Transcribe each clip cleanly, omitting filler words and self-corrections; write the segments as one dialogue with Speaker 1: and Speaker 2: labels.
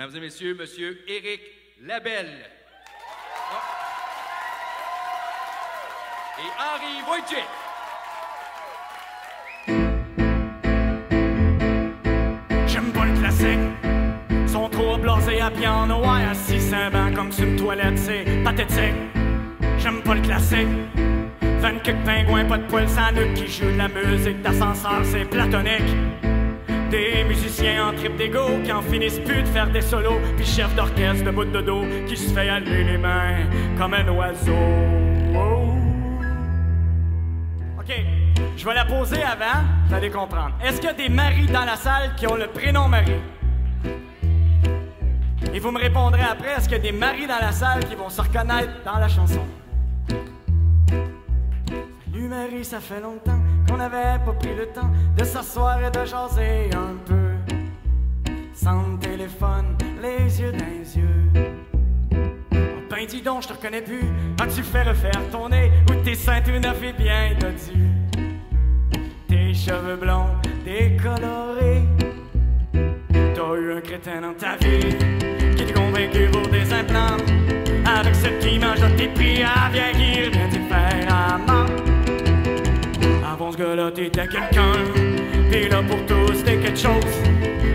Speaker 1: Mesdames et messieurs, Monsieur Éric Labelle. Oh. Et Henri Wojcik.
Speaker 2: J'aime pas le classique. Sont trop blasés à piano, ouais, assis sur un banc comme sur une toilette, c'est pathétique. J'aime pas le classique. 20 quelques pingouins, pas de poils sans nuque qui jouent de la musique d'ascenseur, c'est platonique. Des musiciens en trip d'égo qui en finissent plus de faire des solos, puis chef d'orchestre de bout de dos qui se fait aller les mains comme un oiseau. Oh. OK, je vais la poser avant, vous allez comprendre. Est-ce qu'il y a des maris dans la salle qui ont le prénom Marie? Et vous me répondrez après, est-ce qu'il y a des maris dans la salle qui vont se reconnaître dans la chanson? Salut Marie, ça fait longtemps qu'on n'avait pas pris le temps de s'asseoir et de jaser un peu. Sans téléphone, les yeux dans les yeux. Oh ben dis donc, je te reconnais plus. As-tu fait refaire ton nez ou tes seins tout neufs et bien dodus? Tes cheveux blonds décolorés. T'as eu un crétin dans ta vie qui t'a convaincu pour des implants. Avec cette image de tes prix à vieillir, bien t'y faire amant. Avant ce gars-là, t'étais quelqu'un, pis là pour tous, t'es quelque chose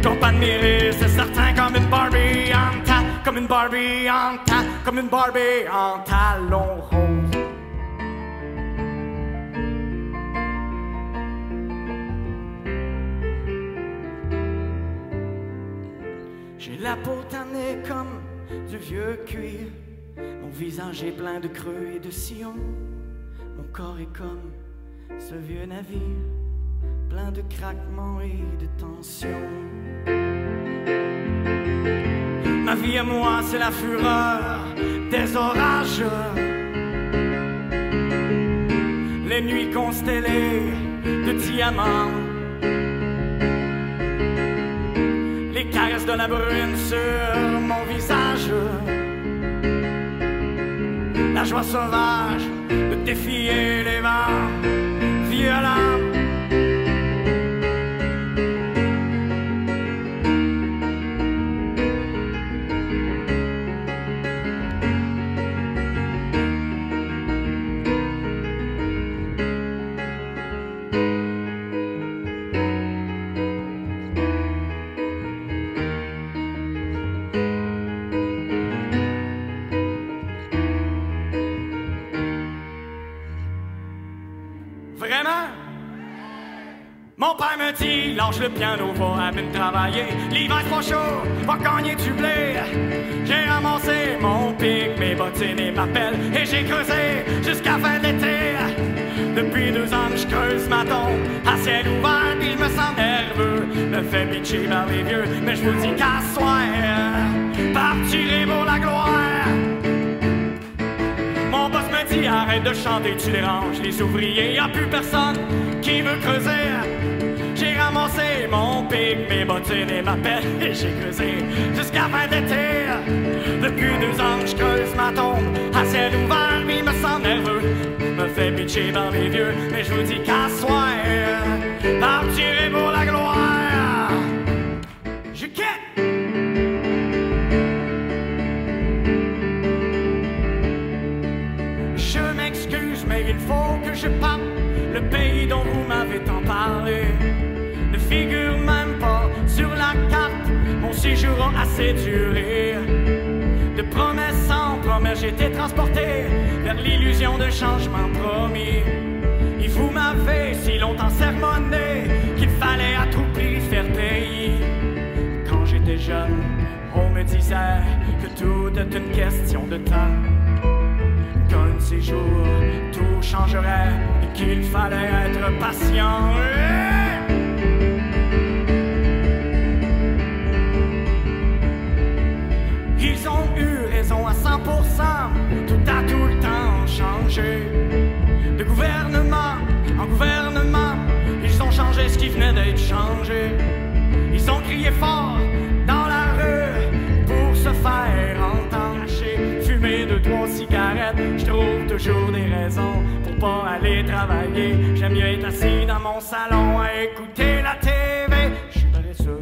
Speaker 2: qu'on pas admirer, c'est certain, comme une Barbie en ta, comme une Barbie en ta, comme une Barbie en talons roses. J'ai la peau tannée comme du vieux cuir. Mon visage est plein de creux et de sillons. Mon corps est comme ce vieux navire, plein de craquements et de tensions. Ma vie à moi, c'est la fureur des orages, les nuits constellées de diamants, les caresses de la brune sur mon visage, la joie sauvage de défier les vents violents. Vraiment? Mon père me dit, lâche le piano, va à peine travailler. L'hiver c'est pas chaud, va gagner du blé. J'ai ramassé mon pic, mes bottines et ma pelle, et j'ai creusé jusqu'à fin de l'été. Depuis 2 ans, je creuse ma tombe à ciel ouvert, puis je me sens nerveux, me fais bitcher par les vieux. Mais je vous dis qu'à soir, partirai pour la gloire. Mon boss me dit arrête de chanter, tu déranges les ouvriers, y'a plus personne qui veut creuser. J'ai ramassé mon pic, mes bottines et ma pelle, et j'ai creusé jusqu'à fin d'été. Depuis 2 ans, je creuse ma tombe à ciel ouvert, mais il me sent nerveux, me fait bitcher par les vieux. Mais je vous dis qu'à soir, partirai pour la gloire. Je quitte. Je m'excuse, mais il faut que je parte. Le pays dont vous m'avez tant parlé ne figure même pas sur la carte. Mon séjour a assez duré. De promesse en promesse, j'ai été transporté vers l'illusion de changement promis. Et vous m'avez si longtemps sermonné qu'il fallait à tout prix faire payer. Quand j'étais jeune, on me disait que tout est une question de temps. Qu'un de ces jours, tout changerait et qu'il fallait être patient. Ils ont eu raison à 100%, tout a tout le temps changé. De gouvernement en gouvernement, ils ont changé ce qui venait d'être changé. Ils ont crié fort dans la rue pour se faire entendre. Fumer 2-3 cigarettes, je trouve toujours des raisons pour pas aller travailler. J'aime mieux être assis dans mon salon à écouter la TV. Je suis paresseux.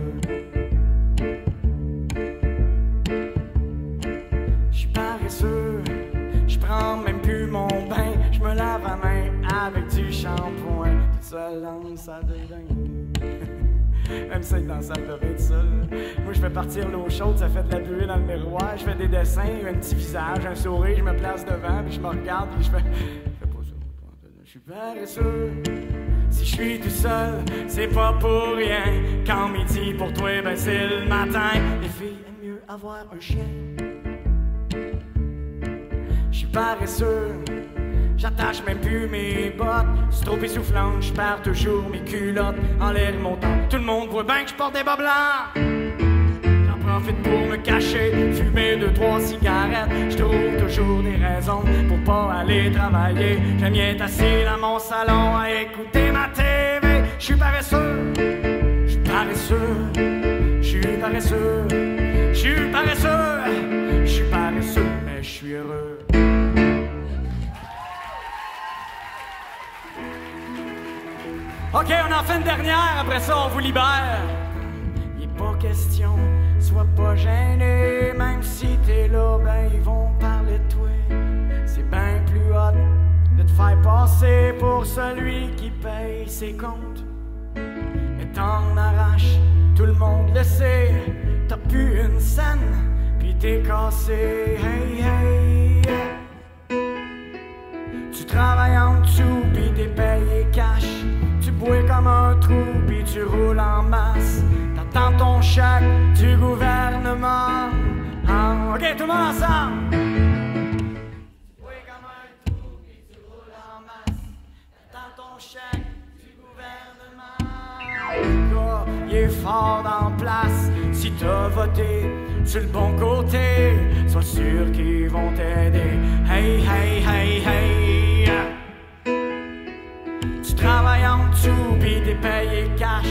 Speaker 2: seul dans une salle de bain. Même ça, être dans la salle de bain tout seul. Moi, je fais partir l'eau chaude, ça fait de la buée dans le miroir. Je fais des dessins, un petit visage, un sourire, je me place devant, puis je me regarde, puis je fais pas ça. Je suis paresseux. Si je suis tout seul, c'est pas pour rien. Quand midi pour toi, ben c'est le matin. Les filles aiment mieux avoir un chien. Je suis paresseux. J'attache même plus mes bottes. C'est trop essoufflant, je perds toujours mes culottes en l'air montant. Tout le monde voit bien que je porte des bas blancs. J'en profite pour me cacher, fumer 2-3 cigarettes. Je trouve toujours des raisons pour pas aller travailler. J'aime bien être assis dans mon salon à écouter ma TV. Je suis paresseux, je suis paresseux, je suis paresseux, je suis paresseux, je suis paresseux, mais je suis heureux. OK, on en fait une dernière, après ça on vous libère. Il est pas question, sois pas gêné. Même si t'es là, ben ils vont parler de toi. C'est bien plus hot de te faire passer pour celui qui paye ses comptes. Mais t'en arraches, tout le monde le sait. T'as plus une scène, pis t'es cassé. Hey, hey, tu travailles en dessous, pis t'es payé cash. Tu bois comme un trou, pis tu roules en masse. T'attends ton chèque du gouvernement. Ah, OK, tout le monde ensemble. Tu bois comme un trou, pis tu roules en masse. T'attends ton chèque du gouvernement. Le gars, il est fort en place. Si t'as voté sur le bon côté, sois sûr qu'ils vont t'aider. Hey, hey, hey, hey. Tu travailles en dessous, pis t'es payé cash.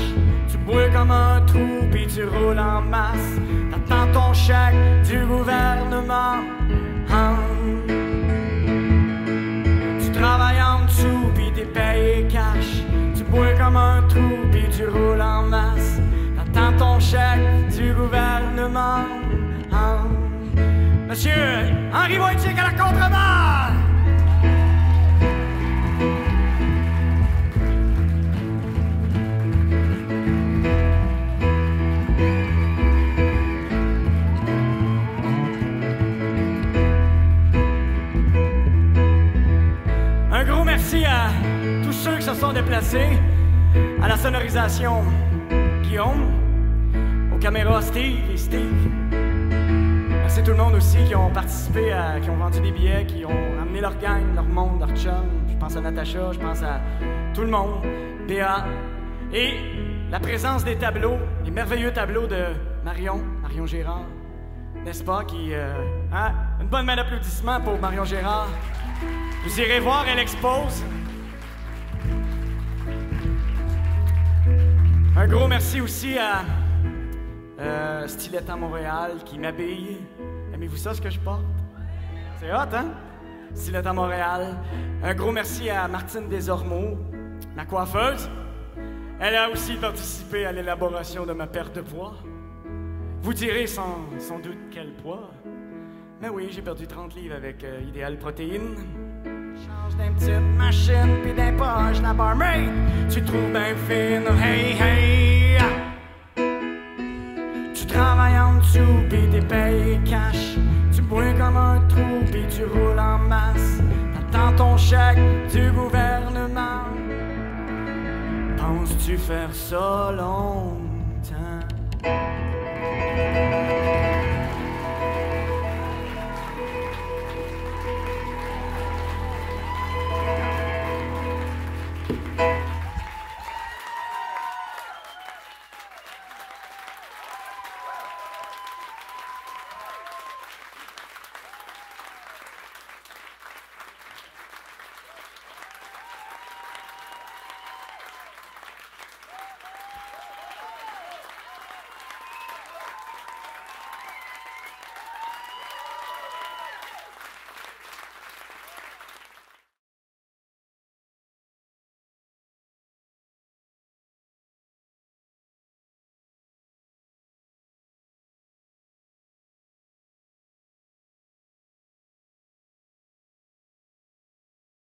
Speaker 2: Tu bois comme un trou, pis tu roules en masse. T'attends ton chèque du gouvernement. Tu travailles en dessous, pis t'es payé cash. Tu bois comme un trou, pis tu roules en masse. T'attends ton chèque du gouvernement. Monsieur Henri Wojcik à la contrebasse. Un gros merci à tous ceux qui se sont déplacés, à la sonorisation Guillaume, aux caméras Steve et Steve. Merci tout le monde aussi qui ont participé, qui ont vendu des billets, qui ont amené leur gang, leur monde, leur chum. Je pense à Natacha, je pense à tout le monde, Béa. Et la présence des tableaux, les merveilleux tableaux de Marion Gérard, n'est-ce pas, qui... une bonne main d'applaudissements pour Marion Gérard. Vous irez voir, elle expose. Un gros merci aussi à Styletta Montréal qui m'habille. Aimez-vous ça, ce que je porte? C'est hot, hein? Styletta Montréal. Un gros merci à Martine Desormeaux, ma coiffeuse. Elle a aussi participé à l'élaboration de ma perte de poids. Vous direz sans doute quel poids. Mais oui, j'ai perdu 30 livres avec Idéal Protéines. Change d'une petite machine pis d'un poche la barmaid. Tu trouves bien fine, hey hey. Tu travailles en dessous pis t'es payé cash. Tu bois comme un trou pis tu roules en masse. T'attends ton chèque du gouvernement. Penses-tu faire ça long?